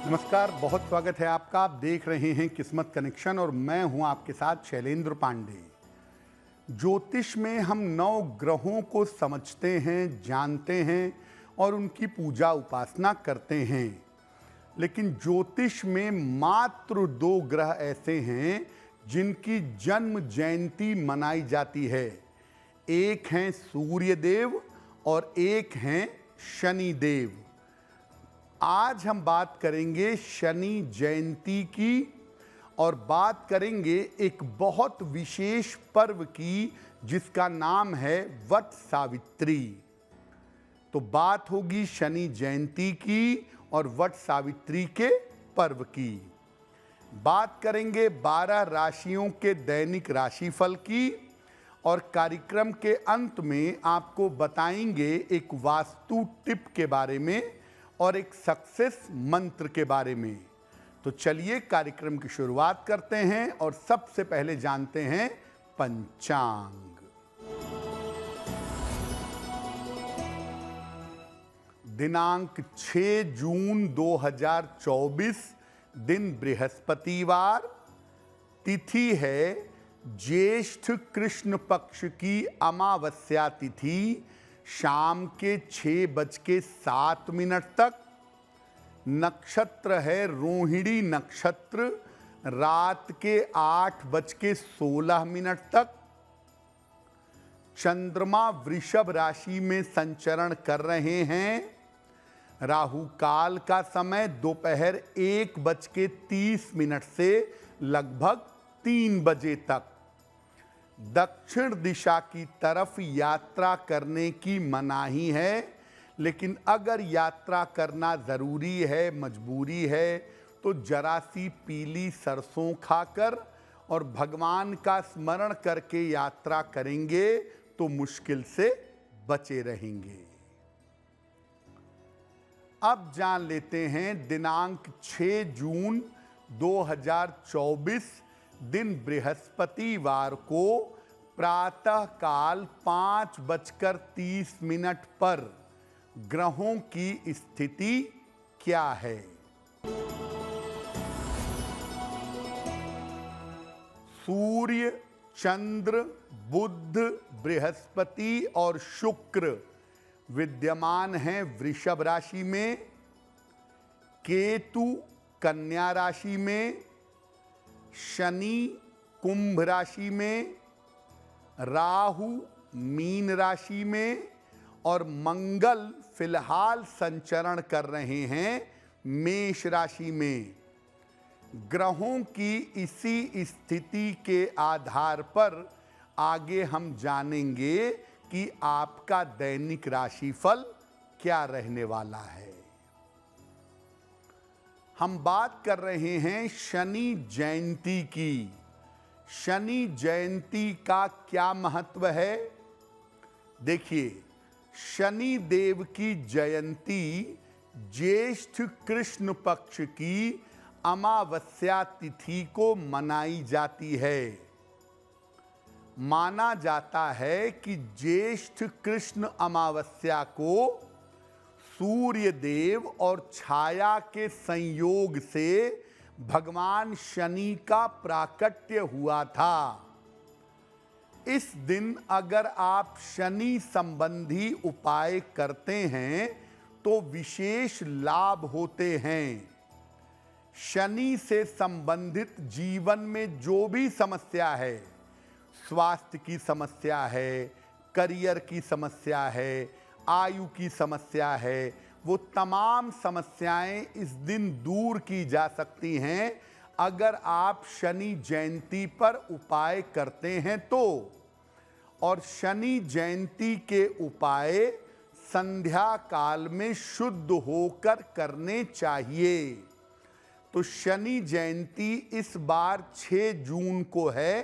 नमस्कार, बहुत स्वागत है आपका। आप देख रहे हैं किस्मत कनेक्शन और मैं हूं आपके साथ शैलेंद्र पांडे। ज्योतिष में हम 9 ग्रहों को समझते हैं, जानते हैं और उनकी पूजा उपासना करते हैं। लेकिन ज्योतिष में मात्र 2 ग्रह ऐसे हैं जिनकी जन्म जयंती मनाई जाती है। एक हैं सूर्य देव और एक हैं शनि देव। आज हम बात करेंगे शनि जयंती की और बात करेंगे एक बहुत विशेष पर्व की जिसका नाम है वट सावित्री। तो बात होगी शनि जयंती की और वट सावित्री के पर्व की। बात करेंगे 12 राशियों के दैनिक राशिफल की और कार्यक्रम के अंत में आपको बताएंगे एक वास्तु टिप के बारे में और एक सक्सेस मंत्र के बारे में। तो चलिए कार्यक्रम की शुरुआत करते हैं और सबसे पहले जानते हैं पंचांग। दिनांक 6 जून 2024, दिन बृहस्पतिवार, तिथि है ज्येष्ठ कृष्ण पक्ष की अमावस्या तिथि, शाम के 6:07 तक। नक्षत्र है रोहिणी नक्षत्र, रात के 8:16 तक। चंद्रमा वृषभ राशि में संचरण कर रहे हैं। राहु काल का समय दोपहर 1:30 से लगभग 3 बजे तक। दक्षिण दिशा की तरफ यात्रा करने की मनाही है, लेकिन अगर यात्रा करना ज़रूरी है, मजबूरी है, तो जरा सी पीली सरसों खाकर और भगवान का स्मरण करके यात्रा करेंगे तो मुश्किल से बचे रहेंगे। अब जान लेते हैं दिनांक 6 जून 2024, दिन बृहस्पतिवार को प्रातः काल 5:30 पर ग्रहों की स्थिति क्या है। सूर्य, चंद्र, बुध, बृहस्पति और शुक्र विद्यमान हैं वृषभ राशि में। केतु कन्या राशि में, शनि कुंभ राशि में, राहु मीन राशि में और मंगल फिलहाल संचरण कर रहे हैं मेष राशि में। ग्रहों की इसी स्थिति के आधार पर आगे हम जानेंगे कि आपका दैनिक राशिफल क्या रहने वाला है। हम बात कर रहे हैं शनि जयंती की। शनि जयंती का क्या महत्व है? देखिए, शनि देव की जयंती ज्येष्ठ कृष्ण पक्ष की अमावस्या तिथि को मनाई जाती है। माना जाता है कि ज्येष्ठ कृष्ण अमावस्या को सूर्य देव और छाया के संयोग से भगवान शनि का प्राकट्य हुआ था। इस दिन अगर आप शनि संबंधी उपाय करते हैं तो विशेष लाभ होते हैं। शनि से संबंधित जीवन में जो भी समस्या है, स्वास्थ्य की समस्या है, करियर की समस्या है, आयु की समस्या है, वो तमाम समस्याएं इस दिन दूर की जा सकती हैं अगर आप शनि जयंती पर उपाय करते हैं तो। और शनि जयंती के उपाय संध्या काल में शुद्ध होकर करने चाहिए। तो शनि जयंती इस बार 6 जून को है,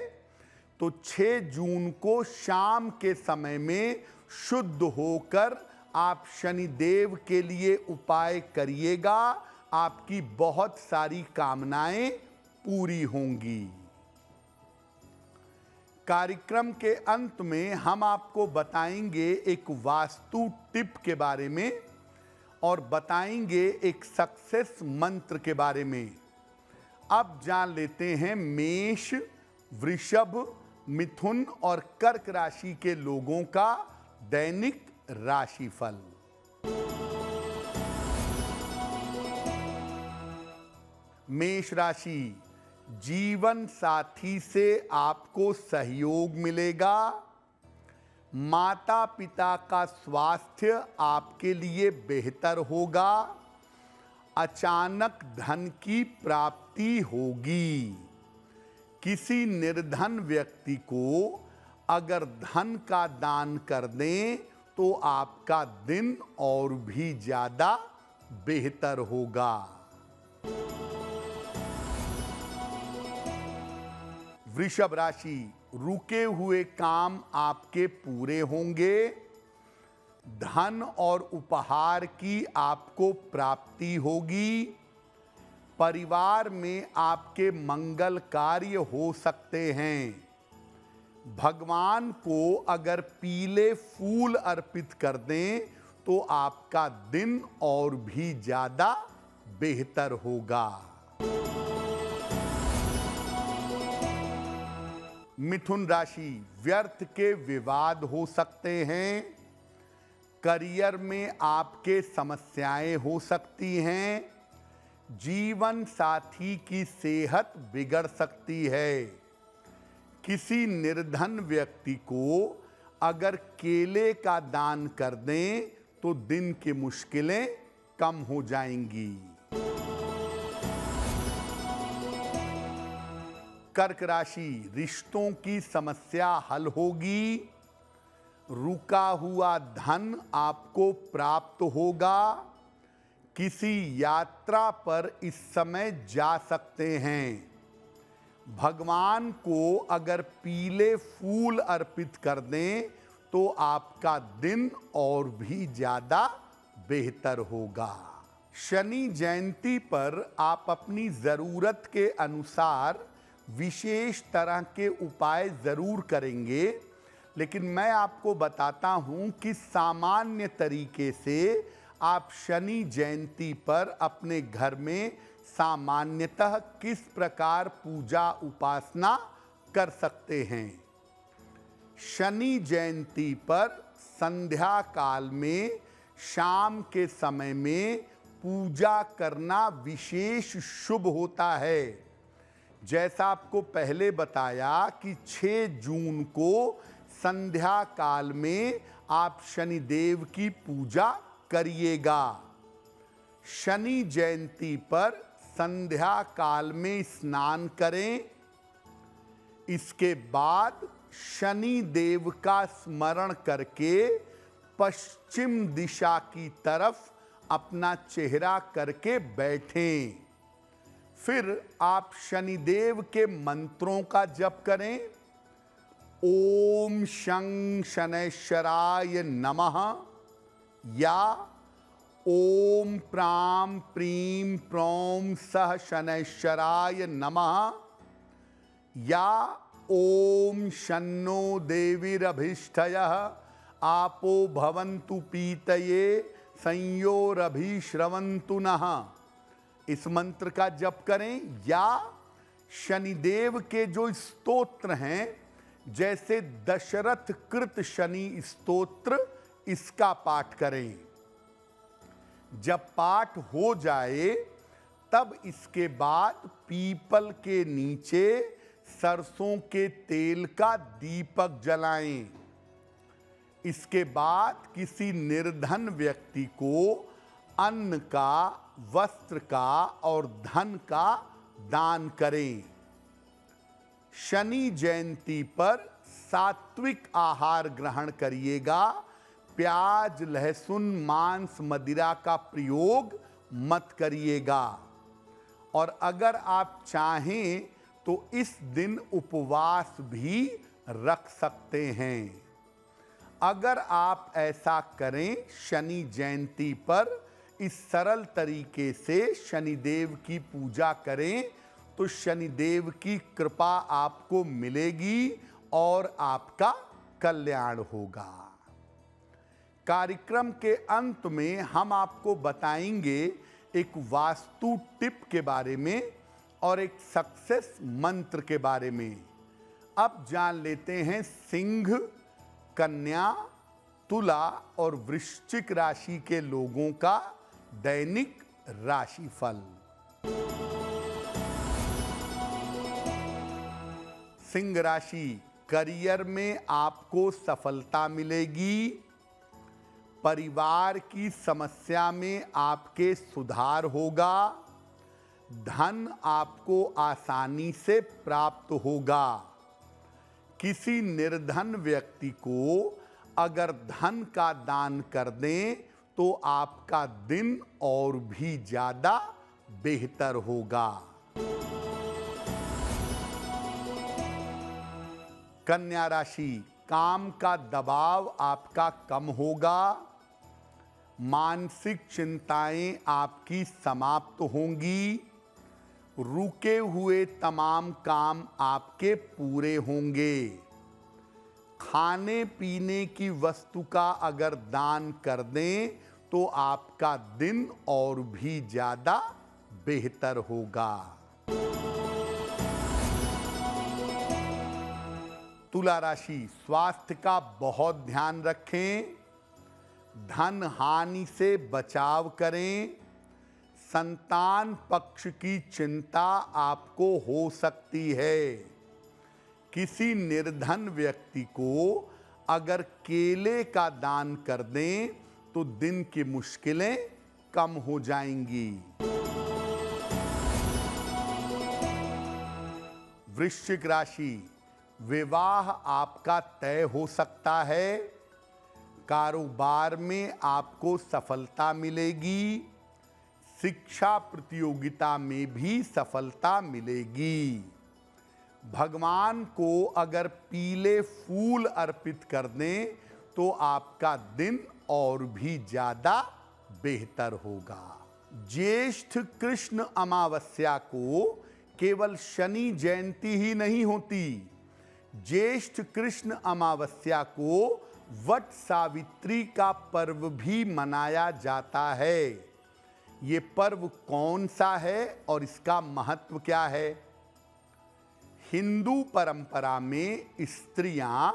तो 6 जून को शाम के समय में शुद्ध होकर आप शनि देव के लिए उपाय करिएगा। आपकी बहुत सारी कामनाएं पूरी होंगी। कार्यक्रम के अंत में हम आपको बताएंगे एक वास्तु टिप के बारे में और बताएंगे एक सक्सेस मंत्र के बारे में। अब जान लेते हैं मेष, वृषभ, मिथुन और कर्क राशि के लोगों का दैनिक राशिफल। मेष राशि, जीवन साथी से आपको सहयोग मिलेगा। माता पिता का स्वास्थ्य आपके लिए बेहतर होगा। अचानक धन की प्राप्ति होगी। किसी निर्धन व्यक्ति को अगर धन का दान कर दें तो आपका दिन और भी ज्यादा बेहतर होगा। वृषभ राशि, रुके हुए काम आपके पूरे होंगे। धन और उपहार की आपको प्राप्ति होगी। परिवार में आपके मंगल कार्य हो सकते हैं। भगवान को अगर पीले फूल अर्पित कर दें तो आपका दिन और भी ज्यादा बेहतर होगा। मिथुन राशि, व्यर्थ के विवाद हो सकते हैं। करियर में आपके समस्याएं हो सकती हैं। जीवन साथी की सेहत बिगड़ सकती है। किसी निर्धन व्यक्ति को अगर केले का दान कर दें तो दिन की मुश्किलें कम हो जाएंगी। कर्क राशि, रिश्तों की समस्या हल होगी। रुका हुआ धन आपको प्राप्त होगा। किसी यात्रा पर इस समय जा सकते हैं। भगवान को अगर पीले फूल अर्पित कर दें तो आपका दिन और भी ज्यादा बेहतर होगा। शनि जयंती पर आप अपनी जरूरत के अनुसार विशेष तरह के उपाय जरूर करेंगे, लेकिन मैं आपको बताता हूं कि सामान्य तरीके से आप शनि जयंती पर अपने घर में सामान्यतः किस प्रकार पूजा उपासना कर सकते हैं। शनि जयंती पर संध्या काल में शाम के समय में पूजा करना विशेष शुभ होता है। जैसा आपको पहले बताया कि 6 जून को संध्या काल में आप शनिदेव की पूजा करिएगा। शनि जयंती पर संध्या काल में स्नान करें। इसके बाद शनि देव का स्मरण करके पश्चिम दिशा की तरफ अपना चेहरा करके बैठें। फिर आप शनिदेव के मंत्रों का जप करें। ओम शं शनैश्चराय नमः या ओम प्रां प्रीं प्रौं सह शनैश्चराय नमः या ओम शन्नो देवीरभिष्टयः आपो भवन्तु पीतये संयोरभिश्रवन्तु नः, इस मंत्र का जप करें। या शनिदेव के जो स्तोत्र हैं, जैसे दशरथ कृत शनि स्तोत्र, इसका पाठ करें। जब पाठ हो जाए तब इसके बाद पीपल के नीचे सरसों के तेल का दीपक जलाएं। इसके बाद किसी निर्धन व्यक्ति को अन्न का, वस्त्र का और धन का दान करें। शनि जयंती पर सात्विक आहार ग्रहण करिएगा। प्याज, लहसुन, मांस, मदिरा का प्रयोग मत करिएगा। और अगर आप चाहें तो इस दिन उपवास भी रख सकते हैं। अगर आप ऐसा करें, शनि जयंती पर इस सरल तरीके से शनिदेव की पूजा करें, तो शनिदेव की कृपा आपको मिलेगी और आपका कल्याण होगा। कार्यक्रम के अंत में हम आपको बताएंगे एक वास्तु टिप के बारे में और एक सक्सेस मंत्र के बारे में। अब जान लेते हैं सिंह, कन्या, तुला और वृश्चिक राशि के लोगों का दैनिक राशिफल। सिंह राशि, करियर में आपको सफलता मिलेगी। परिवार की समस्या में आपके सुधार होगा। धन आपको आसानी से प्राप्त होगा। किसी निर्धन व्यक्ति को अगर धन का दान कर दें तो आपका दिन और भी ज्यादा बेहतर होगा। कन्या राशि, काम का दबाव आपका कम होगा। मानसिक चिंताएं आपकी समाप्त होंगी। रुके हुए तमाम काम आपके पूरे होंगे। खाने पीने की वस्तु का अगर दान कर दें तो आपका दिन और भी ज्यादा बेहतर होगा। तुला राशि, स्वास्थ्य का बहुत ध्यान रखें। धन हानि से बचाव करें। संतान पक्ष की चिंता आपको हो सकती है। किसी निर्धन व्यक्ति को अगर केले का दान कर दें तो दिन की मुश्किलें कम हो जाएंगी। वृश्चिक राशि, विवाह आपका तय हो सकता है। कारोबार में आपको सफलता मिलेगी। शिक्षा प्रतियोगिता में भी सफलता मिलेगी। भगवान को अगर पीले फूल अर्पित कर दें तो आपका दिन और भी ज्यादा बेहतर होगा। ज्येष्ठ कृष्ण अमावस्या को केवल शनि जयंती ही नहीं होती। ज्येष्ठ कृष्ण अमावस्या को वट सावित्री का पर्व भी मनाया जाता है। ये पर्व कौन सा है और इसका महत्व क्या है? हिंदू परंपरा में स्त्रियां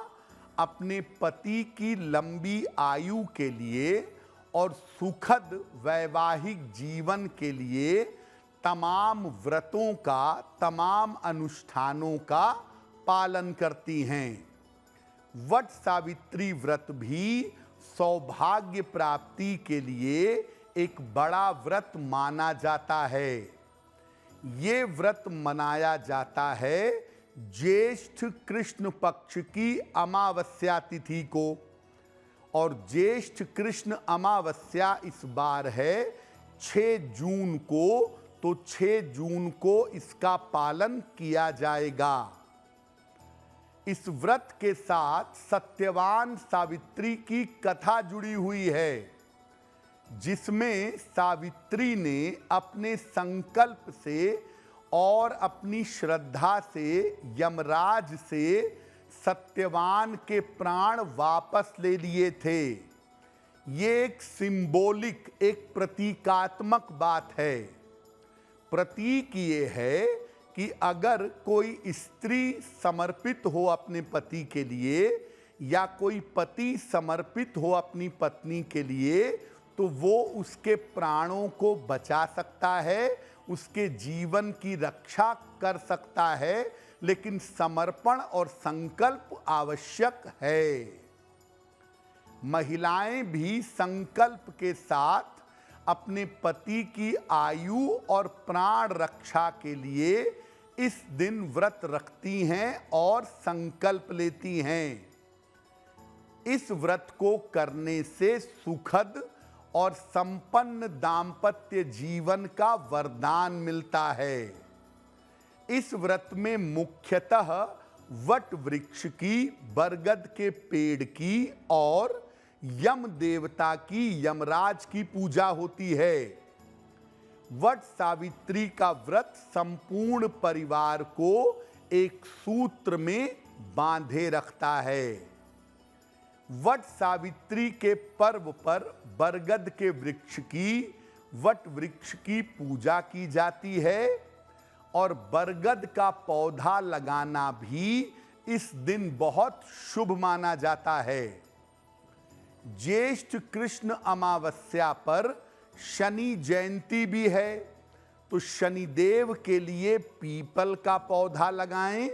अपने पति की लंबी आयु के लिए और सुखद वैवाहिक जीवन के लिए तमाम व्रतों का, तमाम अनुष्ठानों का पालन करती हैं। वट सावित्री व्रत भी सौभाग्य प्राप्ति के लिए एक बड़ा व्रत माना जाता है। ये व्रत मनाया जाता है ज्येष्ठ कृष्ण पक्ष की अमावस्या तिथि को, और ज्येष्ठ कृष्ण अमावस्या इस बार है 6 जून को, तो 6 जून को इसका पालन किया जाएगा। इस व्रत के साथ सत्यवान सावित्री की कथा जुड़ी हुई है, जिसमें सावित्री ने अपने संकल्प से और अपनी श्रद्धा से यमराज से सत्यवान के प्राण वापस ले लिए थे। ये एक सिंबॉलिक, एक प्रतीकात्मक बात है। प्रतीक ये है कि अगर कोई स्त्री समर्पित हो अपने पति के लिए या कोई पति समर्पित हो अपनी पत्नी के लिए, तो वो उसके प्राणों को बचा सकता है, उसके जीवन की रक्षा कर सकता है, लेकिन समर्पण और संकल्प आवश्यक है। महिलाएं भी संकल्प के साथ अपने पति की आयु और प्राण रक्षा के लिए इस दिन व्रत रखती हैं और संकल्प लेती हैं। इस व्रत को करने से सुखद और संपन्न दाम्पत्य जीवन का वरदान मिलता है। इस व्रत में मुख्यतः वट वृक्ष की, बरगद के पेड़ की और यम देवता की, यमराज की पूजा होती है। वट सावित्री का व्रत संपूर्ण परिवार को एक सूत्र में बांधे रखता है। वट सावित्री के पर्व पर बरगद के वृक्ष की, वट वृक्ष की पूजा की जाती है और बरगद का पौधा लगाना भी इस दिन बहुत शुभ माना जाता है। ज्येष्ठ कृष्ण अमावस्या पर शनि जयंती भी है, तो शनिदेव के लिए पीपल का पौधा लगाएं।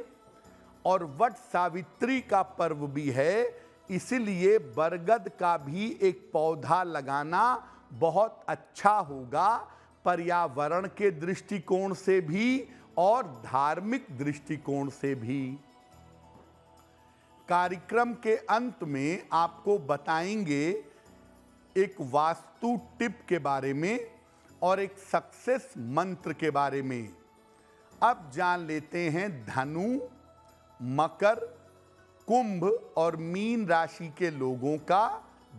और वट सावित्री का पर्व भी है, इसलिए बरगद का भी एक पौधा लगाना बहुत अच्छा होगा, पर्यावरण के दृष्टिकोण से भी और धार्मिक दृष्टिकोण से भी। कार्यक्रम के अंत में आपको बताएंगे एक वास्तु टिप के बारे में और एक सक्सेस मंत्र के बारे में। अब जान लेते हैं धनु, मकर, कुंभ और मीन राशि के लोगों का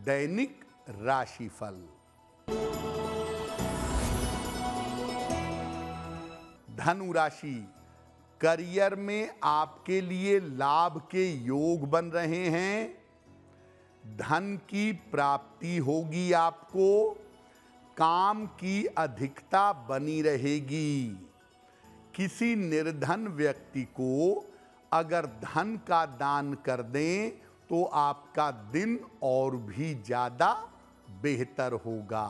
दैनिक राशिफल। धनु राशि, करियर में आपके लिए लाभ के योग बन रहे हैं। धन की प्राप्ति होगी आपको, काम की अधिकता बनी रहेगी। किसी निर्धन व्यक्ति को अगर धन का दान कर दें तो आपका दिन और भी ज्यादा बेहतर होगा।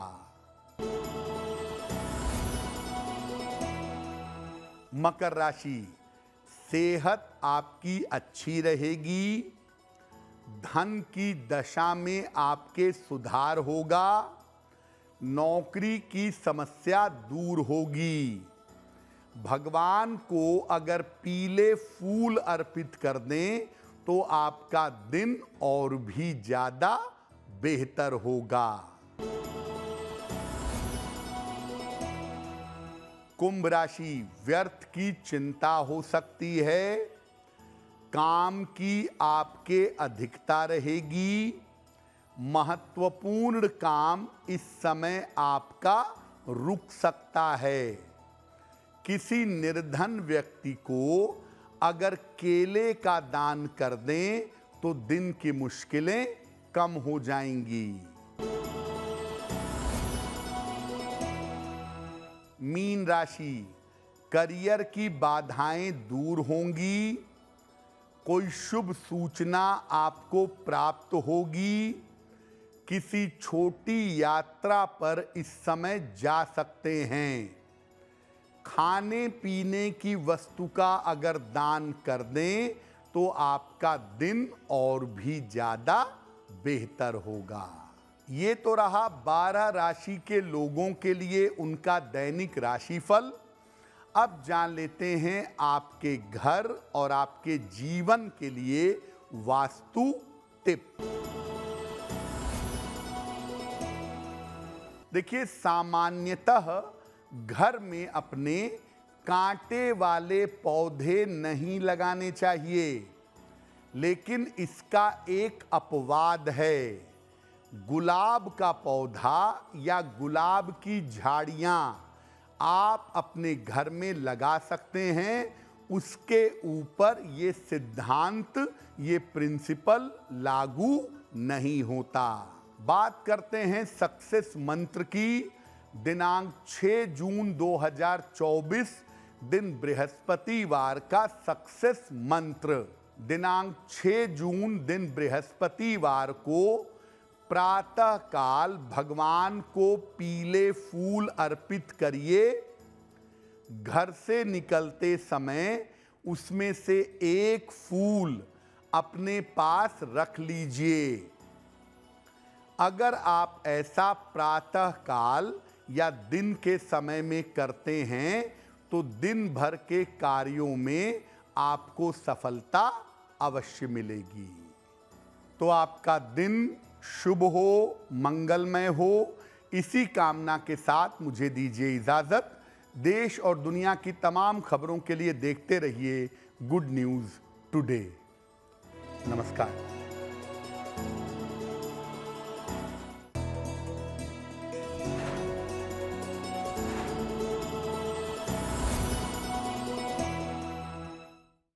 मकर राशि, सेहत आपकी अच्छी रहेगी। धन की दशा में आपके सुधार होगा। नौकरी की समस्या दूर होगी। भगवान को अगर पीले फूल अर्पित कर दें तो आपका दिन और भी ज्यादा बेहतर होगा। कुंभ राशि, व्यर्थ की चिंता हो सकती है। काम की आपके अधिकता रहेगी। महत्वपूर्ण काम इस समय आपका रुक सकता है। किसी निर्धन व्यक्ति को अगर केले का दान कर दें तो दिन की मुश्किलें कम हो जाएंगी। मीन राशि, करियर की बाधाएं दूर होंगी। कोई शुभ सूचना आपको प्राप्त होगी। किसी छोटी यात्रा पर इस समय जा सकते हैं। खाने पीने की वस्तु का अगर दान कर दें तो आपका दिन और भी ज्यादा बेहतर होगा। ये तो रहा 12 राशि के लोगों के लिए उनका दैनिक राशिफल। अब जान लेते हैं आपके घर और आपके जीवन के लिए वास्तु टिप। देखिए, सामान्यतः घर में अपने कांटे वाले पौधे नहीं लगाने चाहिए, लेकिन इसका एक अपवाद है। गुलाब का पौधा या गुलाब की झाड़ियां आप अपने घर में लगा सकते हैं। उसके ऊपर ये सिद्धांत, ये प्रिंसिपल लागू नहीं होता। बात करते हैं सक्सेस मंत्र की। दिनांक 6 जून 2024 दिन बृहस्पतिवार का सक्सेस मंत्र। दिनांक 6 जून दिन बृहस्पतिवार को प्रातः काल भगवान को पीले फूल अर्पित करिए। घर से निकलते समय उसमें से एक फूल अपने पास रख लीजिए। अगर आप ऐसा प्रातः काल या दिन के समय में करते हैं तो दिन भर के कार्यों में आपको सफलता अवश्य मिलेगी। तो आपका दिन शुभ हो, मंगलमय हो, इसी कामना के साथ मुझे दीजिए इजाजत। देश और दुनिया की तमाम खबरों के लिए देखते रहिए गुड न्यूज़ टुडे। नमस्कार।